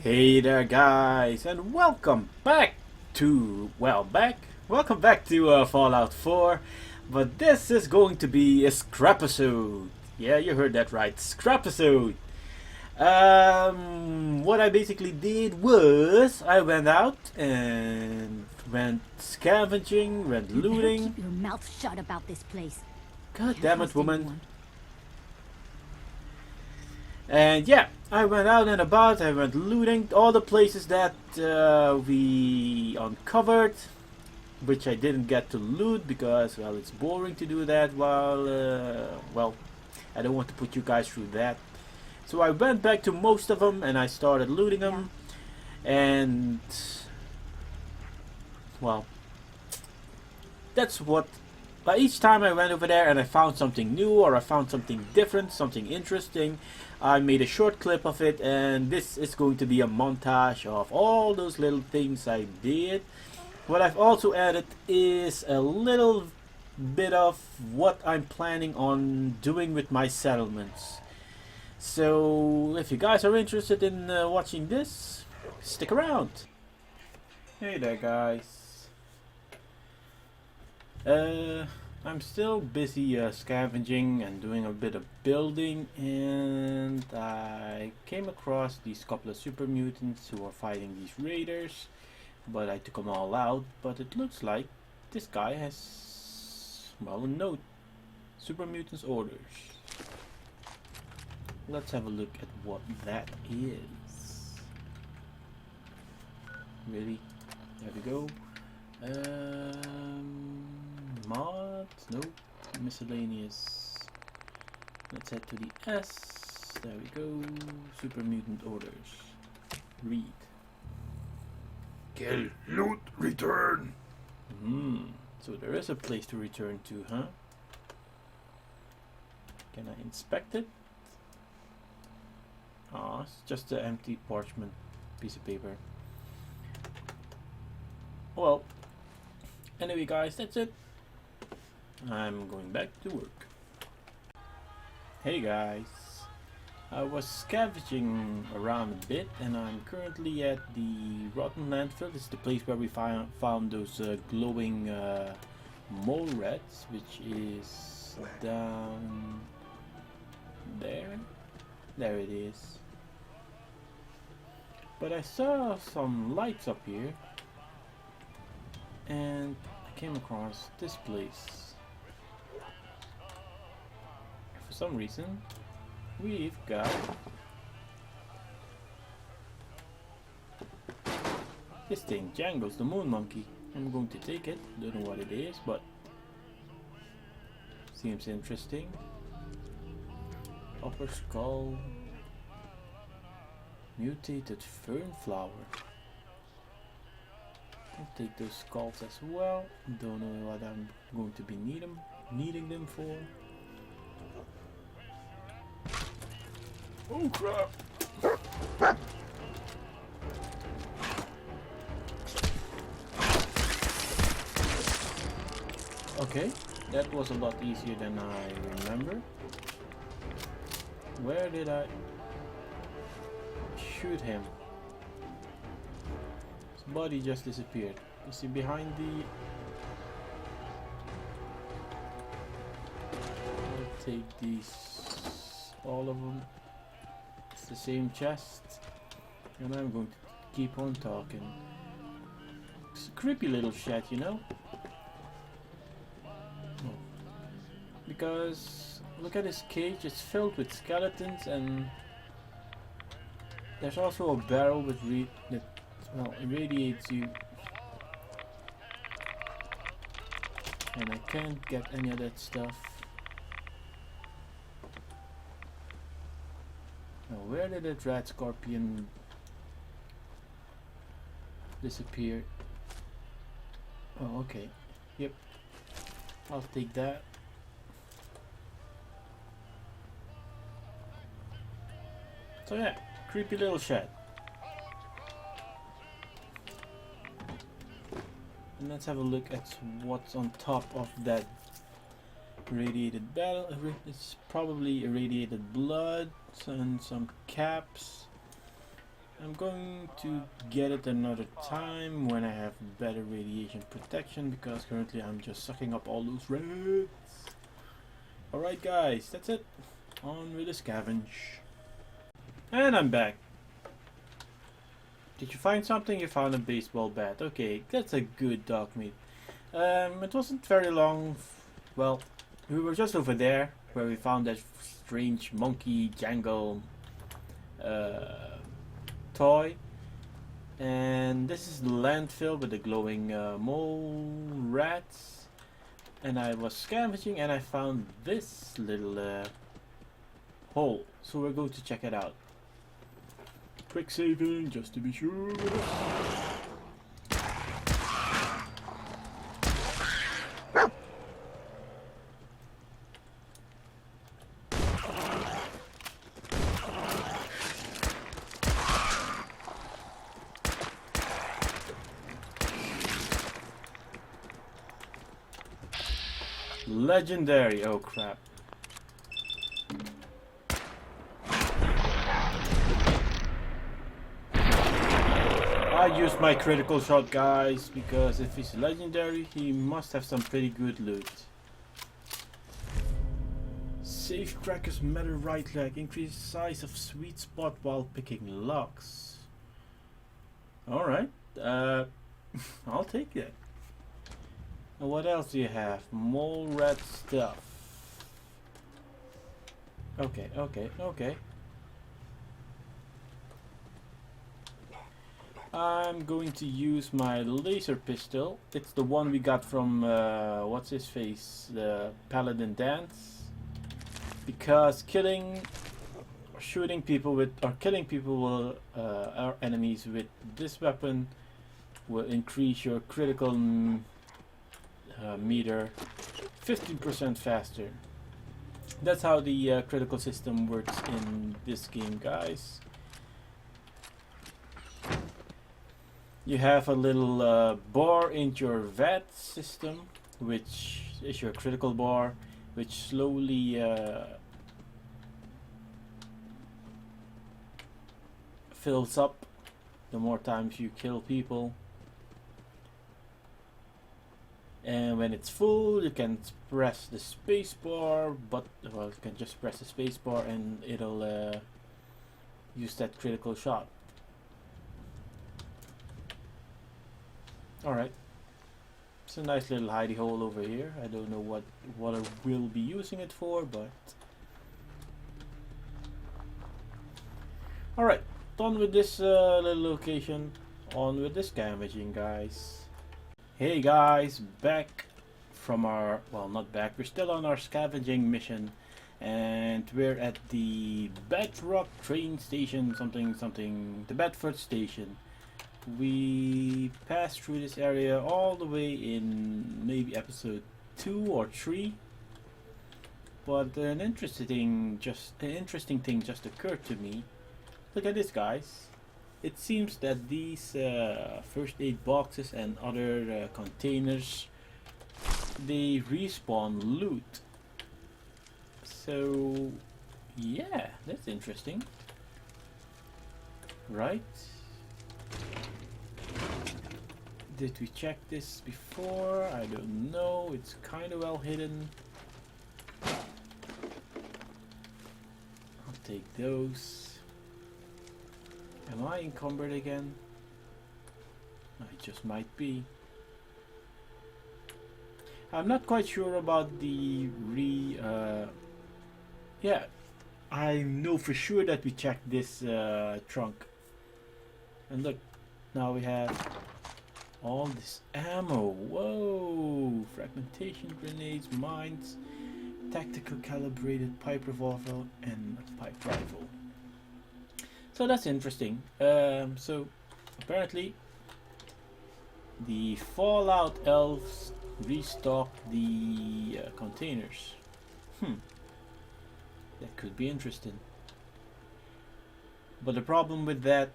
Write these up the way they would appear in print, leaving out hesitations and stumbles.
Hey there guys, and welcome back to, welcome back to Fallout 4, but this is going to be a Scrapisode. Yeah, you heard that right, Scrapisode. What I basically did was, I went out and went scavenging, went You better looting. keep your mouth shut about this place. God Can't damn it, trust woman. anyone. And yeah, I went out and about, I went looting all the places that we uncovered, which I didn't get to loot because, well, it's boring to do that while, well, I don't want to put you guys through that. So I went back to most of them and I started looting them, and, well, that's what, but each time I went over there and I found something new or I found something different, something interesting, I made a short clip of it, and this is going to be a montage of all those little things I did. What I've also added is a little bit of what I'm planning on doing with my settlements. So if you guys are interested in watching this, stick around. Hey there guys. I'm still busy scavenging and doing a bit of building, and I came across these couple of super mutants who are fighting these raiders, but I took them all out. But it looks like this guy has, well, a note. Super mutants orders. Let's have a look at what that is. Really? There we go. Mods, nope. Miscellaneous. Let's head to the S. There we go. Super mutant orders. Read. Kill, loot, return. So there is a place to return to, huh? Can I inspect it? Ah, it's just an empty parchment piece of paper. Well, anyway guys, that's it. I'm going back to work. Hey guys, I was scavenging around a bit and I'm currently at the Rotten Landfill. This is the place where we found those glowing mole rats, which is down there. There it is. But I saw some lights up here and I came across this place. For some reason, we've got this thing, Jangles the Moon Monkey. I'm going to take it. Don't know what it is, but seems interesting. Upper skull, mutated fern flower. I'll take those skulls as well. Don't know what I'm going to be needing them for. Oh crap. Okay, that was a lot easier than I remember. Where did I shoot him? His body just disappeared. Is he behind the... I'll take these, all of them. It's the same chest. And I'm going to keep on talking. It's a creepy little shed, you know? Because look at his cage, it's filled with skeletons, and there's also a barrel with that irradiates you, and I can't get any of that stuff. Now where did that rat scorpion disappear? Oh, okay. Yep, I'll take that. So yeah, creepy little shed. And let's have a look at what's on top of that radiated battle. It's probably irradiated blood and some caps. I'm going to get it another time when I have better radiation protection, because currently I'm just sucking up all those reds. Alright guys, that's it. On with the scavenge. And I'm back. Did you find something? You found a baseball bat. Okay, that's a good dog meat. It wasn't very long. Well, we were just over there where we found that strange monkey jangle toy. And this is the landfill with the glowing mole rats. And I was scavenging and I found this little hole. So we're going to check it out. Quick saving just to be sure. Legendary, oh crap. I used my critical shot, guys, because if he's legendary, he must have some pretty good loot. Save Cracker's metal right leg, increase size of sweet spot while picking locks. Alright, I'll take that. And what else do you have? Mole rat stuff. Okay. I'm going to use my laser pistol. It's the one we got from what's his face, the Paladin Dance. Because shooting people with, or killing people, our enemies with this weapon will increase your critical meter 15% faster. That's how the critical system works in this game, guys. You have a little bar in your VAT system, which is your critical bar, which slowly fills up the more times you kill people. And when it's full, you can press the space bar, but well, you can just press the space bar and it'll use that critical shot. Alright, it's a nice little hidey hole over here. I don't know what I will be using it for, but alright, done with this little location. On with the scavenging, guys. Hey guys, back from our, well, not back, we're still on our scavenging mission, and we're at the Bedrock train station, the Bedford station. We passed through this area all the way in maybe episode 2 or 3, but an interesting thing just occurred to me. Look at this, guys. It seems that these first aid boxes and other containers, they respawn loot. So yeah, that's interesting, right? Did we check this before? I don't know. It's kind of well hidden. I'll take those. Am I encumbered again? I just might be. I'm not quite sure about the yeah, I know for sure that we checked this trunk. And look, now we have all this ammo. Whoa! Fragmentation grenades, mines, tactical calibrated pipe revolver, and a pipe rifle. So that's interesting. So apparently the Fallout elves restock the containers. That could be interesting. But the problem with that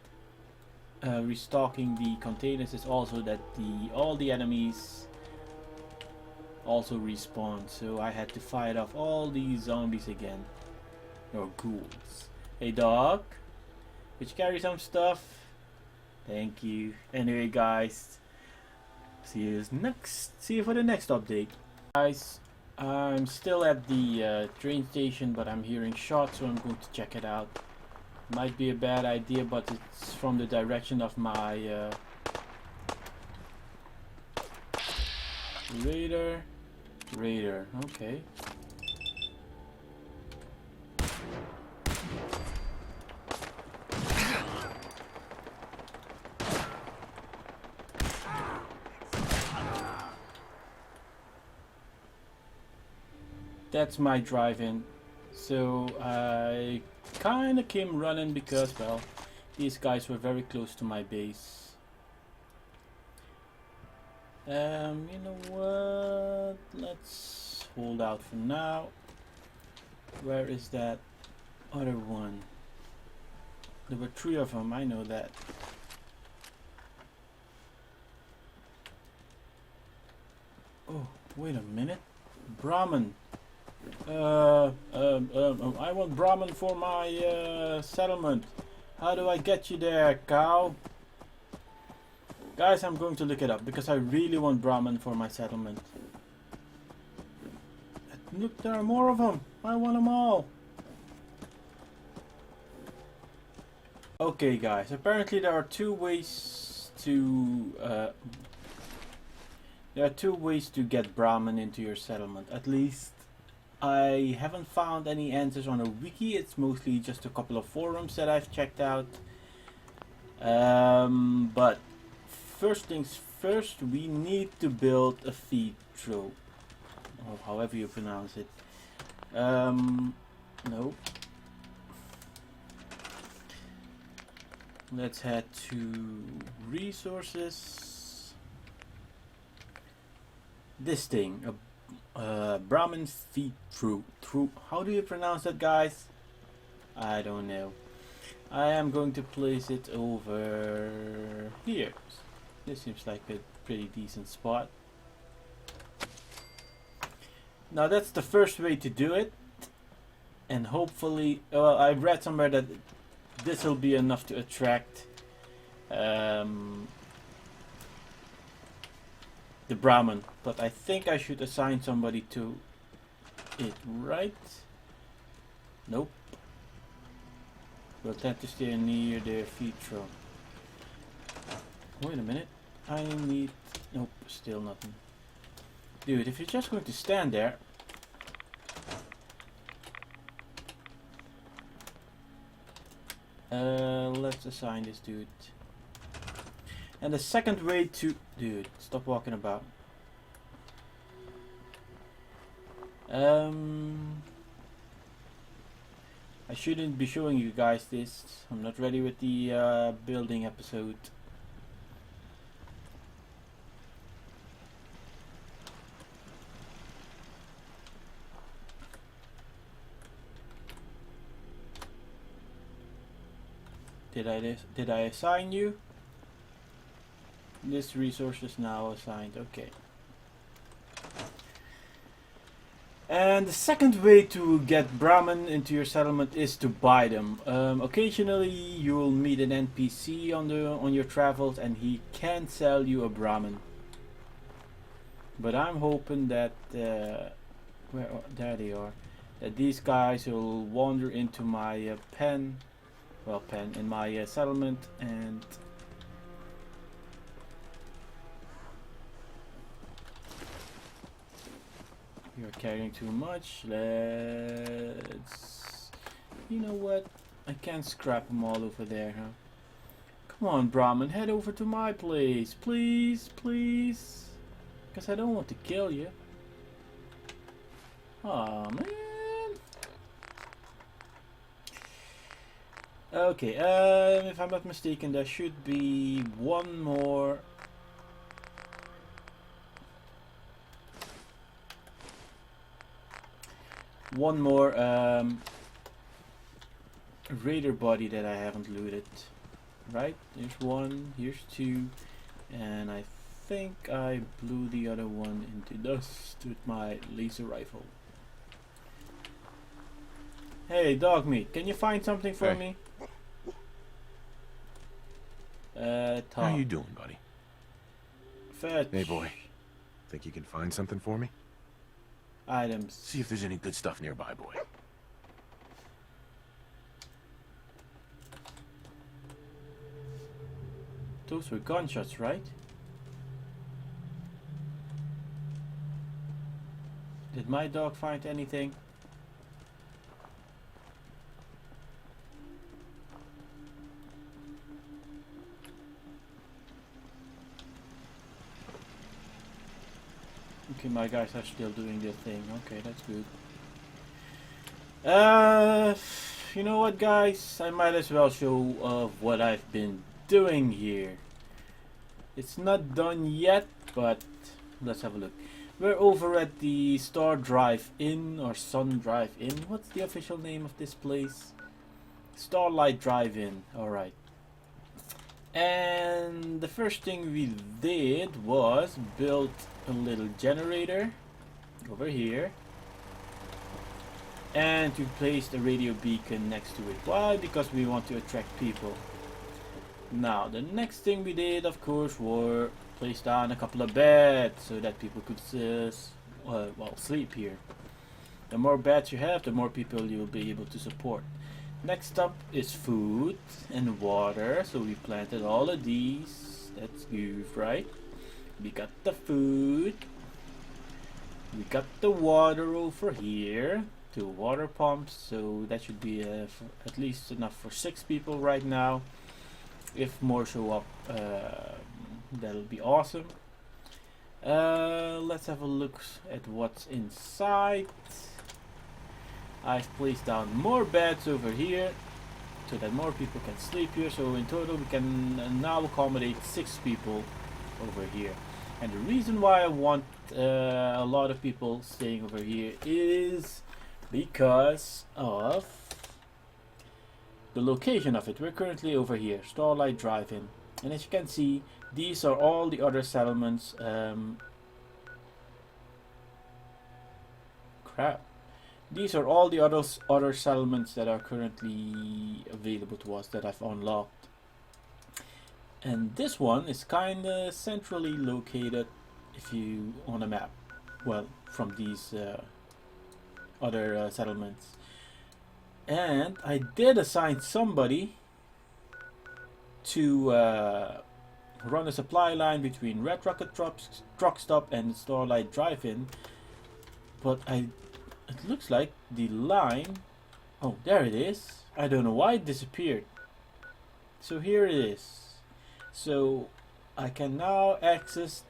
restocking the containers is also that all the enemies also respawn. So I had to fight off all these zombies again, or ghouls. Hey dog, which carry some stuff. Thank you. Anyway, guys, see you for the next update. Guys, I'm still at the train station, but I'm hearing shots, so I'm going to check it out. Might be a bad idea, but it's from the direction of my radar. Okay. That's my drive-in. So I kinda came running because, well, these guys were very close to my base. You know what? Let's hold out for now. Where is that other one? There were 3 of them, I know that. Oh, wait a minute. Brahmin. I want Brahmin for my settlement. How do I get you there, cow? Guys, I'm going to look it up because I really want Brahmin for my settlement. Look, there are more of them. I want them all. Okay, guys. Apparently there are 2 ways to get Brahmin into your settlement. At least I haven't found any answers on a wiki. It's mostly just a couple of forums that I've checked out. But first things first, we need to build a feed trough, or however you pronounce it. No. Let's head to resources. This thing, a Brahmin feed trough. How do you pronounce that, guys? I don't know. I am going to place it over here. This seems like a pretty decent spot. Now that's the first way to do it, and hopefully, well, I read somewhere that this will be enough to attract the Brahmin, but I think I should assign somebody to it, right? Nope. We'll tend to stay near their feed trough. Wait a minute. I need... Nope, still nothing. Dude, if you're just going to stand there... let's assign this dude. And the second way to... Dude, stop walking about. I shouldn't be showing you guys this. I'm not ready with the building episode. Did I assign you? This resource is now assigned. Okay. And the second way to get Brahmin into your settlement is to buy them. Occasionally you will meet an NPC on your travels and he can sell you a Brahmin. But I'm hoping that there they are. That these guys will wander into my pen in my settlement, and you're carrying too much. Let's... You know what? I can't scrap them all over there, huh? Come on, Brahmin, head over to my place. Please, please. Because I don't want to kill you. Aw, man. Okay, if I'm not mistaken, there should be one more raider body that I haven't looted. Right? Here's one, here's two, and I think I blew the other one into dust with my laser rifle. Hey, dog meat, can you find something for me? How Top. you doing, buddy? Fetch. Hey, boy. Think you can find something for me? Items. See if there's any good stuff nearby, boy. Those were gunshots, right? Did my dog find anything? Okay, my guys are still doing their thing. Okay, that's good. You know what, guys? I might as well show what I've been doing here. It's not done yet, but let's have a look. We're over at the Star Drive-In or Sun Drive-In. What's the official name of this place? Starlight Drive-In. Alright. And the first thing we did was build a little generator over here. And we placed a radio beacon next to it. Why? Because we want to attract people. Now, the next thing we did, of course, were place down a couple of beds so that people could sleep here. The more beds you have, the more people you'll be able to support. Next up is food and water, so we planted all of these. That's good, right? We got the food. We got the water over here. 2 water pumps, so that should be at least enough for 6 people right now. If more show up, that'll be awesome. Let's have a look at what's inside. I've placed down more beds over here so that more people can sleep here. So in total we can now accommodate 6 people over here. And the reason why I want a lot of people staying over here is because of the location of it. We're currently over here, Starlight Drive-In, and as you can see, these are all the other settlements. These are all the other settlements that are currently available to us that I've unlocked. And this one is kinda centrally located if you on a map. Well, from these other settlements. And I did assign somebody to run a supply line between Red Rocket Truck Stop and Starlight Drive-In, but it looks like the line, oh, there it is. I don't know why it disappeared. So here it is. So I can now access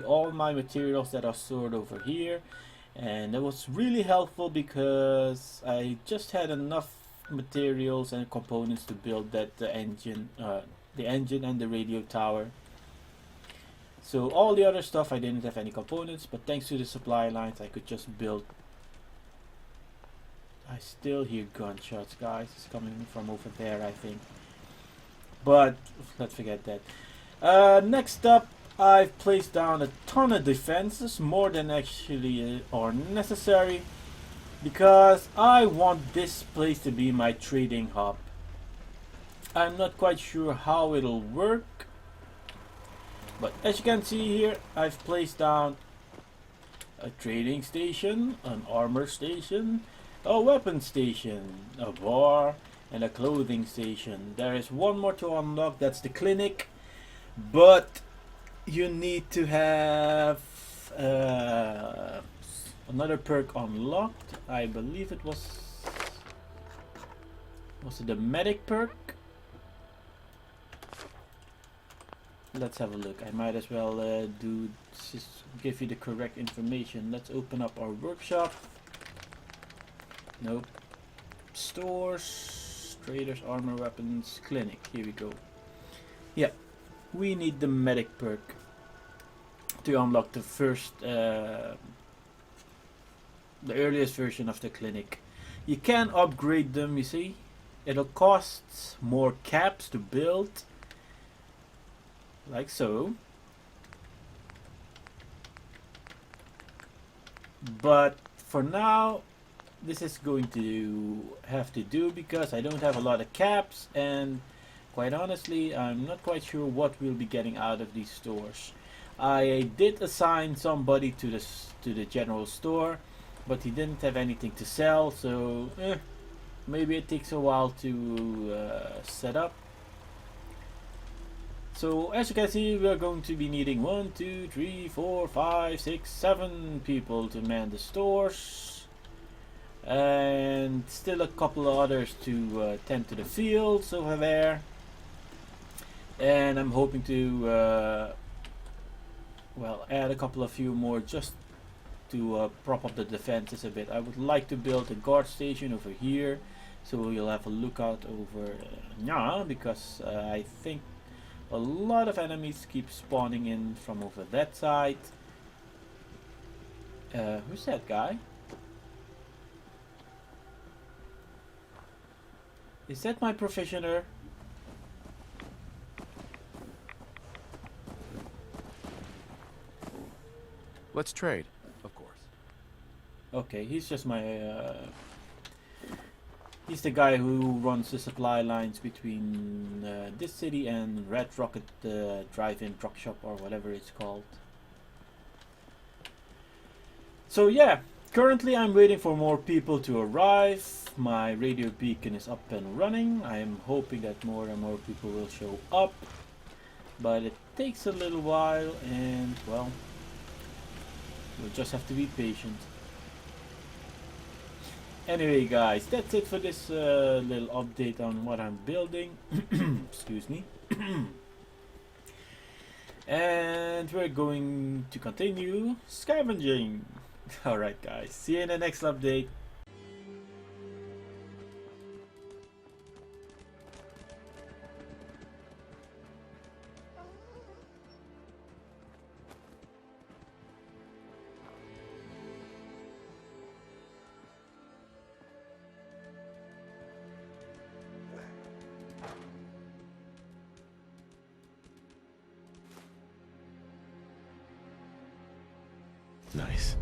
all my materials that are stored over here. And that was really helpful because I just had enough materials and components to build the engine and the radio tower. So all the other stuff I didn't have any components, but thanks to the supply lines I could just build. I still hear gunshots, guys. It's coming from over there, I think. But let's forget that. Next up, I've placed down a ton of defenses, more than actually are necessary, because I want this place to be my trading hub. I'm not quite sure how it'll work, but as you can see here, I've placed down a trading station, an armor station, a weapon station, a bar, and a clothing station. There is one more to unlock, that's the clinic, but you need to have another perk unlocked. I believe it was it the medic perk? Let's have a look. I might as well give you the correct information. Let's open up our workshop. Nope. Stores, traders, armor, weapons, clinic. Here we go. Yeah, we need the medic perk to unlock the first, the earliest version of the clinic. You can upgrade them, you see. It'll cost more caps to build, like so. But for now, this is going to have to do because I don't have a lot of caps, and quite honestly, I'm not quite sure what we'll be getting out of these stores. I did assign somebody to the general store, but he didn't have anything to sell, so maybe it takes a while to set up. So as you can see, we are going to be needing 1, 2, 3, 4, 5, 6, 7 people to man the stores, and still a couple of others to tend to the fields over there. And I'm hoping to well, add a couple of few more just to prop up the defenses a bit. I would like to build a guard station over here, so we'll have a lookout over because I think a lot of enemies keep spawning in from over that side. Who's that guy? Is that my provisioner? Let's trade, of course. Okay, he's just my he's the guy who runs the supply lines between this city and Red Rocket drive-in truck shop, or whatever it's called. So yeah, currently I'm waiting for more people to arrive. My radio beacon is up and running. I am hoping that more and more people will show up, but it takes a little while, and well, we'll just have to be patient. Anyway guys, that's it for this little update on what I'm building. Excuse me. And we're going to continue scavenging. Alright guys, see you in the next update. Nice.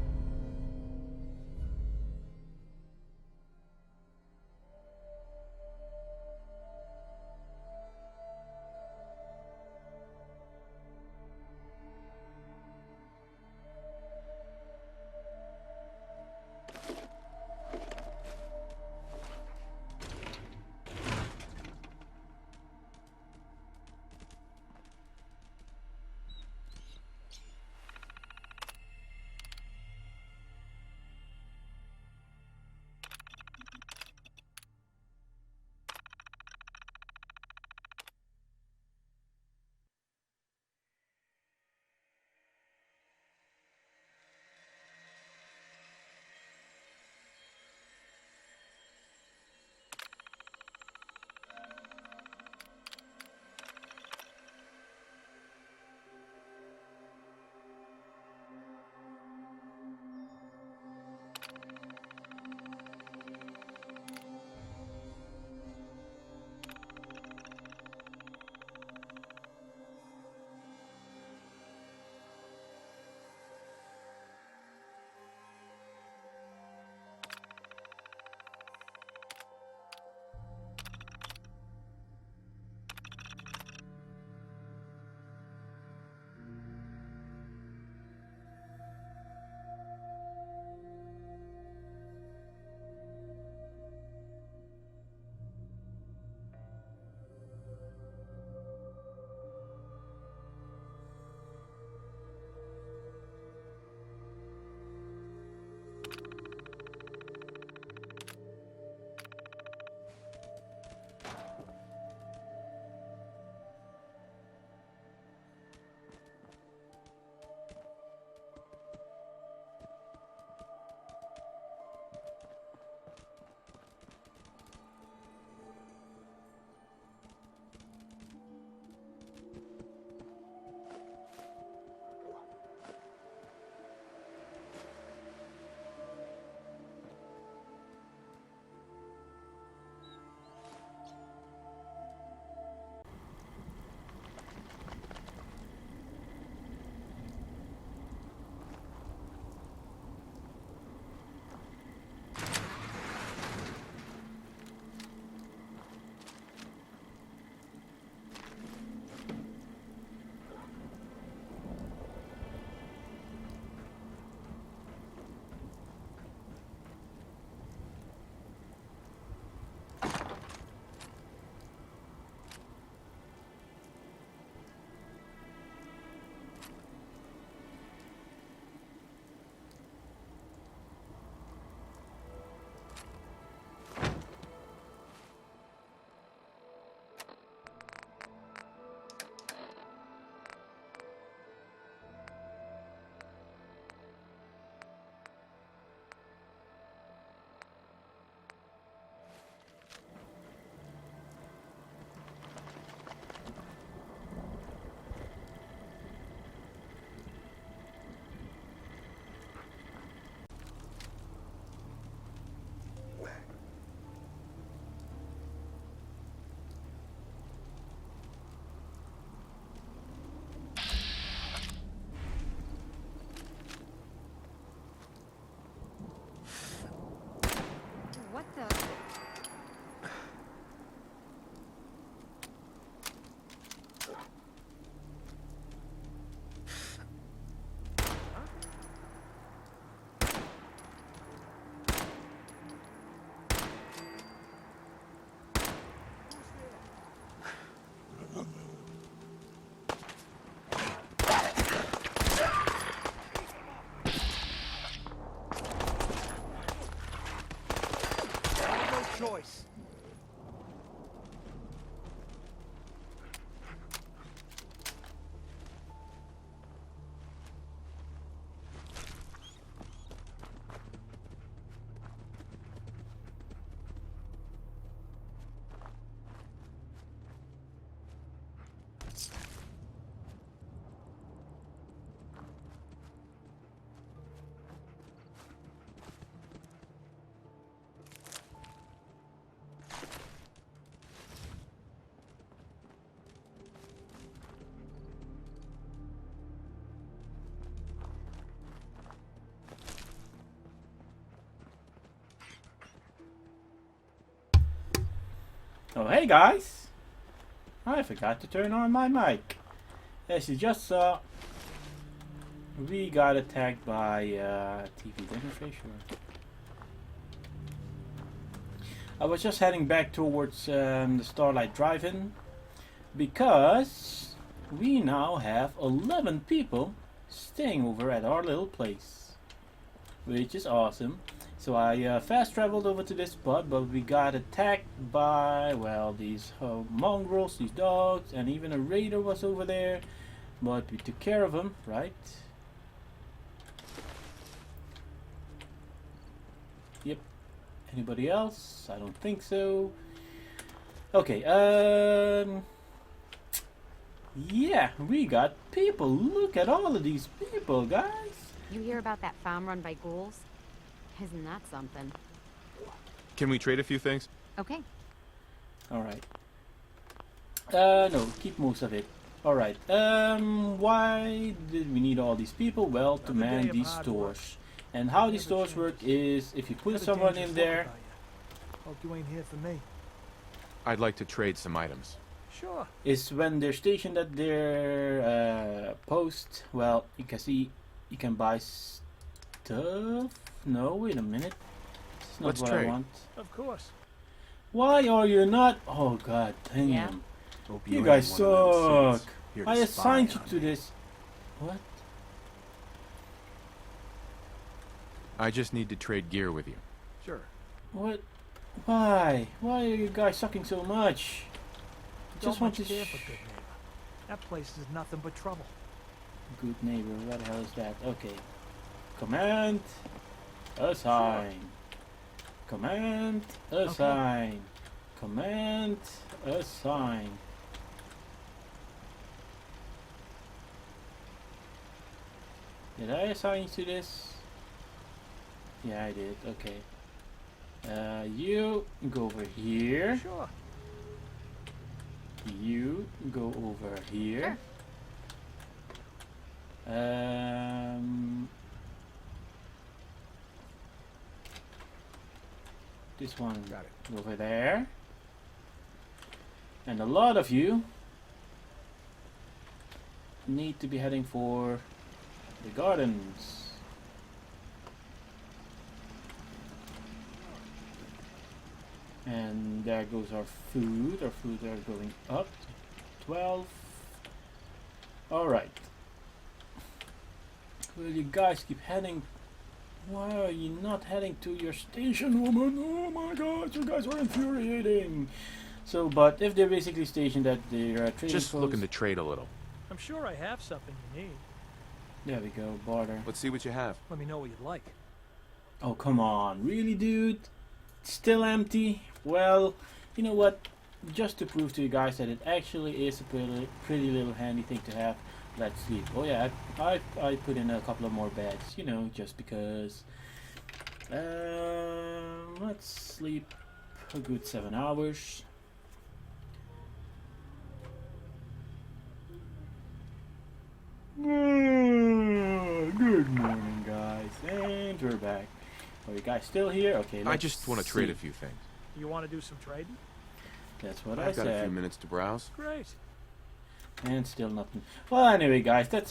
Oh, hey guys! I forgot to turn on my mic. As you just saw, we got attacked by TV interface. Sure. I was just heading back towards the Starlight Drive-In because we now have 11 people staying over at our little place, which is awesome. So I fast traveled over to this spot, but we got attacked by, well, these mongrels, these dogs, and even a raider was over there, but we took care of them, right? Yep. Anybody else? I don't think so. Okay, yeah, we got people. Look at all of these people, guys. You hear about that farm run by ghouls? Isn't that something? Can we trade a few things? Okay. Alright. No, keep most of it. Alright, why did we need all these people? Well, to man these stores. And how these stores work is, if you put someone in there... Hope you ain't here for me. I'd like to trade some items. Sure. Is when they're stationed at their post, well, you can see, you can buy stuff. No, wait a minute. That's not Let's what trade. I want. Of course. Why are you not? Oh god damn. Yeah. Hope You ain't guys one of them suck. seeds here to I assigned you spy to on me. this. What? I just need to trade gear with you. Sure. What? Why? Why are you guys sucking so much? Don't Just want much to care for good neighbor. That place is nothing but trouble. Good neighbor, what the hell is that? Okay. Command. Assign. Command. Assign. Command. Assign. Did I assign you to this? Yeah, I did. Okay. You go over here. Sure. You go over here. This one Got it. over there. And a lot of you need to be heading for the gardens. And there goes our food. Our food are going up to 12. Alright. Will you guys keep heading? Why are you not heading to your station, woman? Oh my god, you guys are infuriating. So, but if they're basically stationed at their trading Just post, looking to trade a little. I'm sure I have something you need. there we go, barter. Let's see what you have. Let me know what you'd like. Oh, come on. Really, dude? Still empty? Well, you know what? Just to prove to you guys that it actually is a pretty little handy thing to have, let's sleep. Oh yeah, I put in a couple of more beds, you know, just because. Let's sleep a good 7 hours. Good morning, guys, and we're back. Are you guys still here? Okay, I let's just want to trade a see. few things. You want to do some trading? That's what I I've got a few said. minutes to browse. Great. And still nothing. Well, anyway, guys, that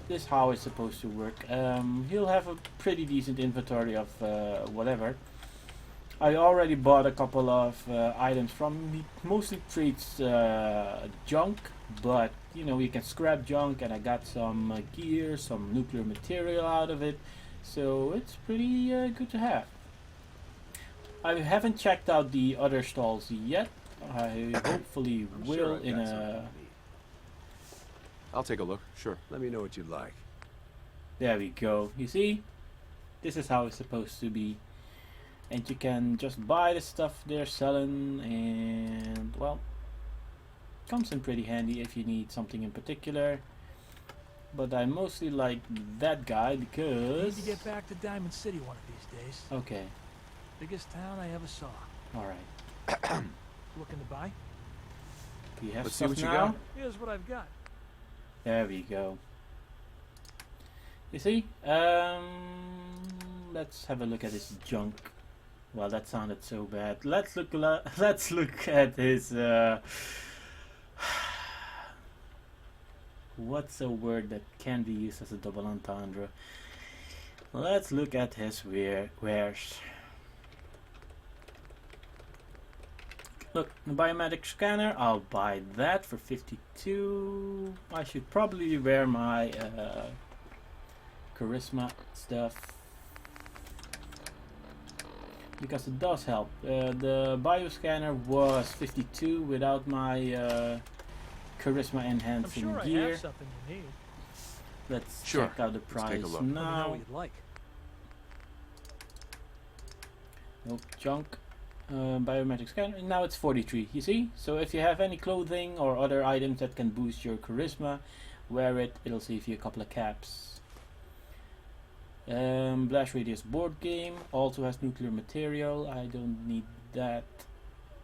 is how it's supposed to work. He'll have a pretty decent inventory of whatever. I already bought a couple of items from him. He mostly trades junk, but you know, you can scrap junk, and I got some gear, some nuclear material out of it, so it's pretty good to have. I haven't checked out the other stalls yet. I hopefully I'm will sure I've in got something a. you need. I'll take a look, sure. Let me know what you'd like. There we go. You see? This is how it's supposed to be. And you can just buy the stuff they're selling, and well, comes in pretty handy if you need something in particular. But I mostly like that guy I need because... to get back to Diamond City one of these days. Okay, Biggest town I ever saw. alright. Looking to buy? Do you have Let's see stuff what you now? got. Here's what I've got. There we go. You see? Let's have a look at this junk. Well, that sounded so bad. Let's look. Let's look at his. What's a word that can be used as a double entendre? Let's look at his wares. Look, the biometric scanner. I'll buy that for 52. I should probably wear my charisma stuff, because it does help. The bioscanner was 52 without my charisma I'm enhancing sure I gear. have something you need. Let's Sure. check out the Let's take a price look. Let me know now. what you'd like. Nope, junk. Biometric scanner. Now it's 43. You see? So if you have any clothing or other items that can boost your charisma, wear it. It'll save you a couple of caps. Blast Radius board game also has nuclear material. I don't need that.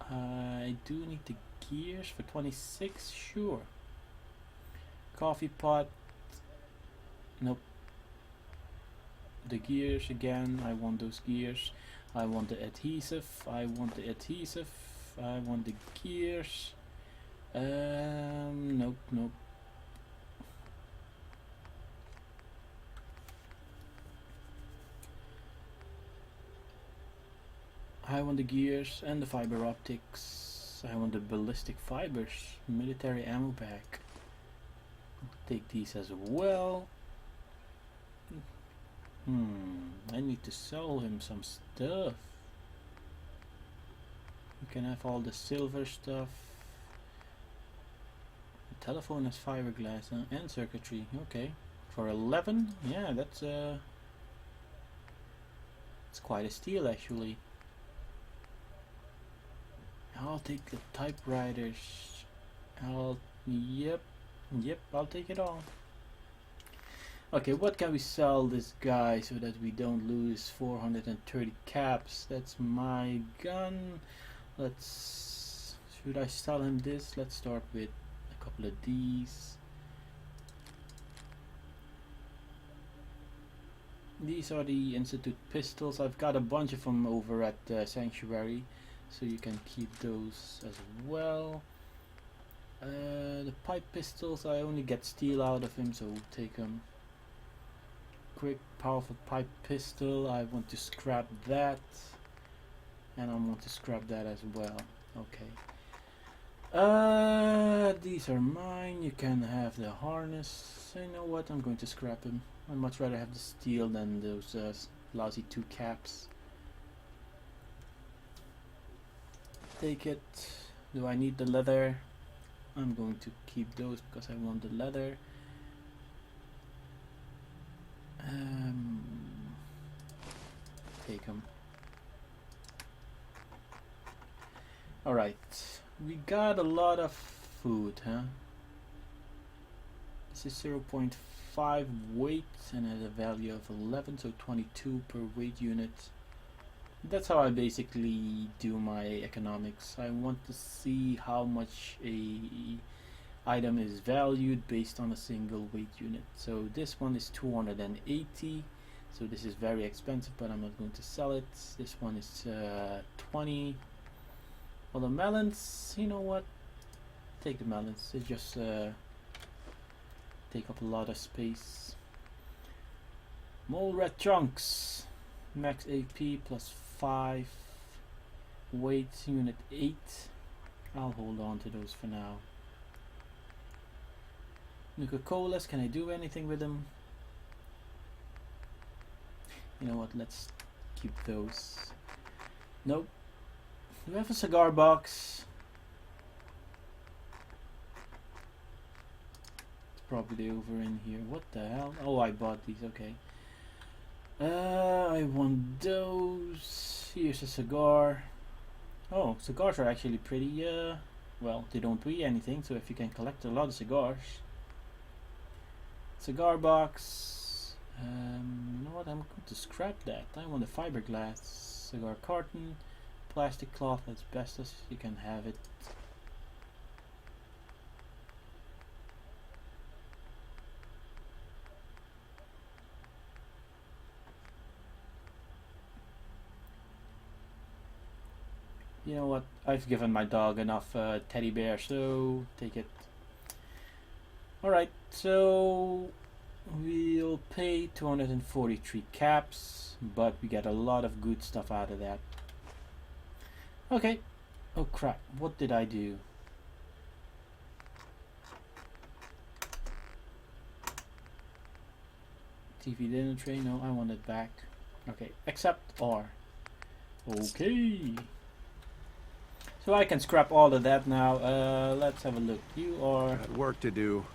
I do need the gears for 26. Sure. Coffee pot. Nope. The gears again. I want those gears. I want the adhesive. I want the adhesive. I want the gears. Nope, nope. I want the gears and the fiber optics. I want the ballistic fibers. Military ammo bag. I'll take these as well. I need to sell him some stuff. You can have all the silver stuff. The telephone has fiberglass and circuitry. Okay, for 11, yeah, that's it's quite a steal actually. I'll take the typewriters. Yep, I'll take it all. Okay, what can we sell this guy so that we don't lose 430 caps? That's my gun. Should I sell him this? Let's start with a couple of these. These are the Institute pistols. I've got a bunch of them over at Sanctuary, so you can keep those as well. The pipe pistols, I only get steel out of him, so we'll take them. Quick, powerful pipe pistol, I want to scrap that, and I want to scrap that as well. Okay. These are mine. You can have the harness. You know what? I'm going to scrap him. I'd much rather have the steel than those lousy 2 caps. Take it. Do I need the leather? I'm going to keep those because I want the leather. Take them. Alright, we got a lot of food, huh? This is 0.5 weight and at a value of 11, so 22 per weight unit. That's how I basically do my economics. I want to see how much a item is valued based on a single weight unit. So this one is 280, so this is very expensive, but I'm not going to sell it. This one is 20. Well, the melons, you know what, take the melons. They just take up a lot of space. Mole rat chunks, max AP plus 5, weight unit 8. I'll hold on to those for now. Nuka-Colas, can I do anything with them? You know what, let's keep those. Nope. Do we have a cigar box? It's probably over in here. What the hell? Oh, I bought these, okay. I want those. Here's a cigar. Oh, cigars are actually pretty, well, they don't weigh anything, so if you can collect a lot of cigars. Cigar box. You know what, I'm going to scrap that. I want a fiberglass cigar carton. Plastic cloth, asbestos, you can have it. You know what? I've given my dog enough teddy bear, so take it. Alright, so we'll pay 243 caps, but we get a lot of good stuff out of that. Okay. Oh crap, what did I do? TV dinner tray, no, I want it back. Okay, accept R. Okay. So I can scrap all of that now. Let's have a look. You are... Got work to do.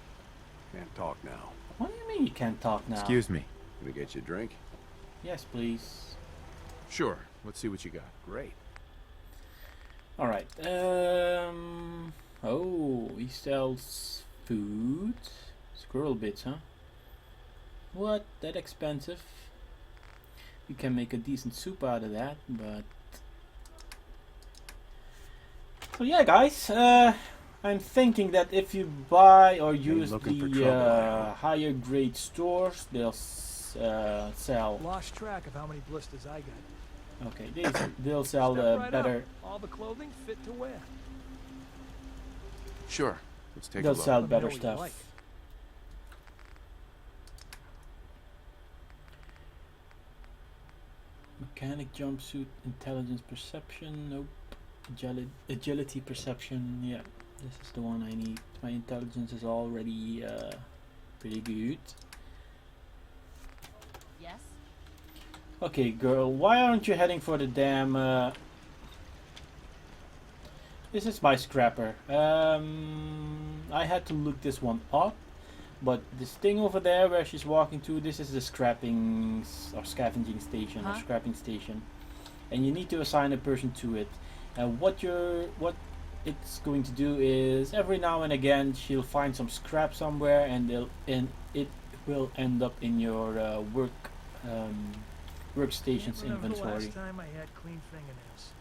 Can't talk now. What do you mean you can't talk now? Excuse me. Gonna get you a drink? Yes, please. Sure. Let's see what you got. Great. Alright. Oh, he sells food. Squirrel bits, huh? What? That expensive? You can make a decent soup out of that, but... So yeah, guys, I'm thinking that if you buy or use looking for the trouble, higher grade stores, they'll sell. Lost track of how many blisters I got. Okay, they'll sell Step right better. up. All the clothing fit to wear. Sure. Let's take a They'll look. sell Let me better know what you stuff. like. Mechanic jumpsuit, intelligence perception, nope. Agility perception, yeah, this is the one I need. My intelligence is already pretty good. Yes? Okay, girl, why aren't you heading for the damn... This is my scrapper. I had to look this one up, but this thing over there where she's walking to, this is the scrapping or scavenging station or scrapping station, and you need to assign a person to it. And what it's going to do is every now and again she'll find some scrap somewhere, and it will end up in your workstation's Can't remember the inventory. last time I had clean fingernails.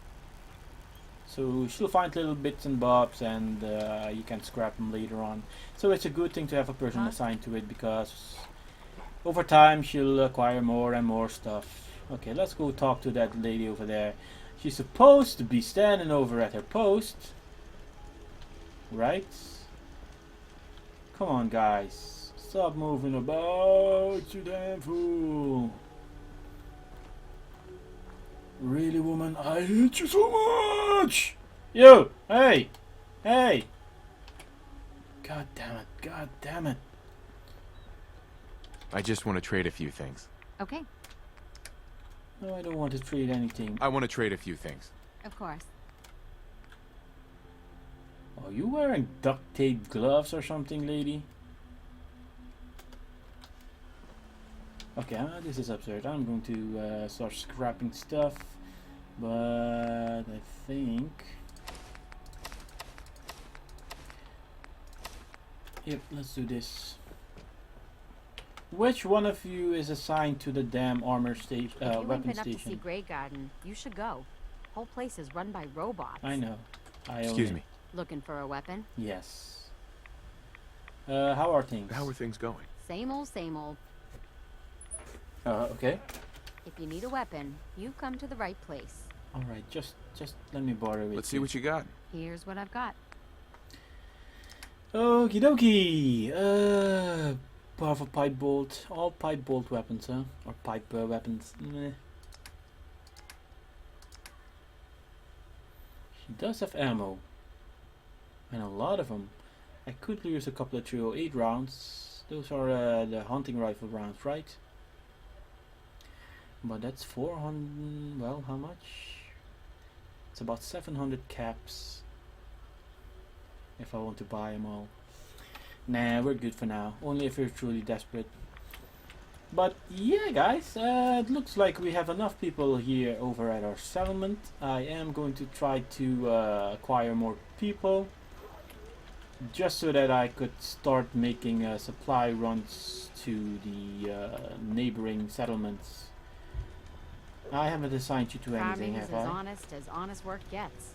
So she'll find little bits and bobs, and you can scrap them later on. So it's a good thing to have a person assigned to it, because over time she'll acquire more and more stuff. Okay, let's go talk to that lady over there. She's supposed to be standing over at her post, right? Come on, guys. Stop moving about, you damn fool. Really, woman? I hate you so much! You! Hey! Hey! God damn it. God damn it. I just want to trade a few things. Okay, No, I don't want to trade anything. I want to trade a few things. of course. Are you wearing duct tape gloves or something, lady? Okay, this is absurd. I'm going to start scrapping stuff, but I think... Yep, let's do this. Which one of you is assigned to the damn armor station, If you ain't weapon been up to see station? Grey Garden, you should go. Whole place is run by robots. I know. I own Excuse it. me. Looking for a weapon? Yes. How are things? How are things going? Same old, same old. Okay. If you need a weapon, you've come to the right place. All right. Just let me borrow it. Let's see what you got. Here's what I've got. Okie dokie. Powerful pipe bolt. All pipe bolt weapons, huh? Or pipe weapons. Meh. She does have ammo. And a lot of them. I could use a couple of 308 rounds. Those are the hunting rifle rounds, right? But that's 400. Well, how much? It's about 700 caps. If I want to buy them all. Nah, we're good for now. Only if you're truly desperate. But yeah, guys, it looks like we have enough people here over at our settlement. I am going to try to acquire more people, just so that I could start making supply runs to the neighboring settlements. I haven't assigned you to anything, Farming's have I? as honest work gets.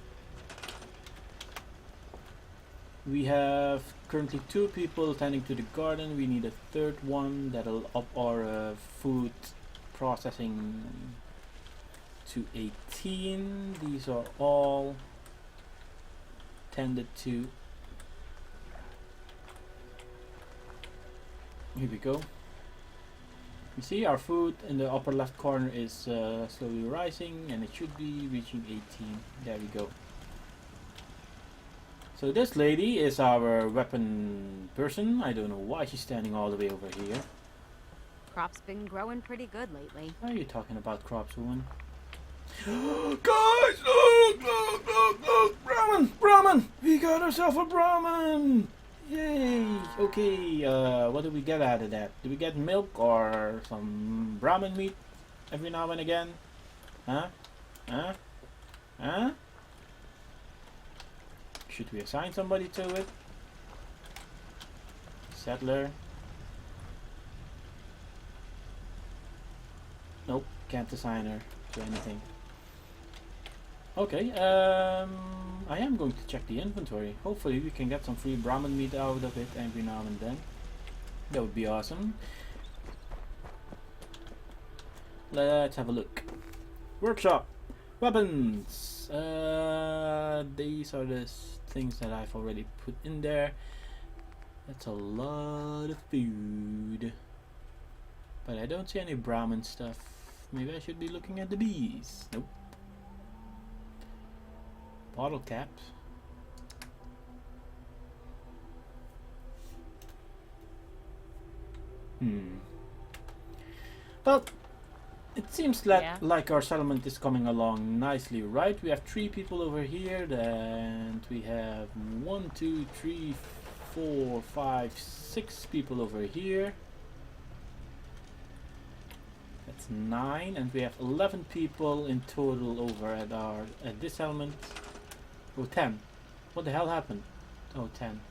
We have currently 2 people tending to the garden. We need a 3rd one that'll up our food processing to 18. These are all tended to. Here we go. You see our food in the upper left corner is slowly rising, and it should be reaching 18. There we go. So this lady is our weapon person. I don't know why she's standing all the way over here. Crop's been growing pretty good lately. Why are you talking about crops, woman? Guys, look, look, look, look! Brahmin! Brahmin! We got ourselves a Brahmin! Yay! Okay, what do we get out of that? Do we get milk or some Brahmin meat every now and again? Huh? Huh? Huh? Should we assign somebody to it? Settler? Nope, can't assign her to anything. Okay, I am going to check the inventory. Hopefully we can get some free Brahmin meat out of it every now and then. That would be awesome. Let's have a look. Workshop. Weapons. These are the things that I've already put in there. That's a lot of food. But I don't see any Brahmin stuff. Maybe I should be looking at the bees. Nope. Bottle caps. Well, it seems like our settlement is coming along nicely, right? We have 3 people over here, and we have 1, 2, 3, 4, 5, 6 people over here. That's 9, and we have 11 people in total over at this settlement. Oh, 10. What the hell happened? Oh, 10.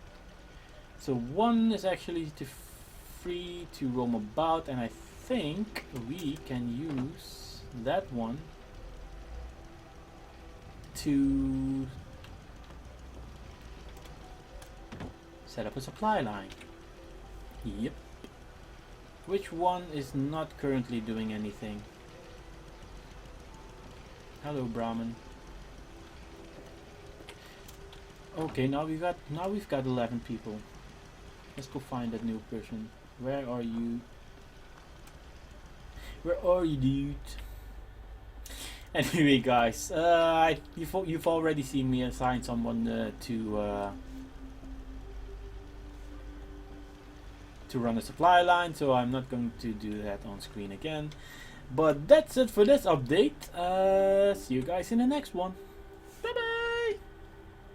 So 1 is actually free to roam about, and I think we can use that one to set up a supply line. Yep. Which one is not currently doing anything? Hello, Brahmin. Okay, now we've got 11 people. Let's go find that new person. Where are you? Where are you, dude? Anyway, guys, you've already seen me assign someone to run a supply line, so I'm not going to do that on screen again. But that's it for this update. See you guys in the next one.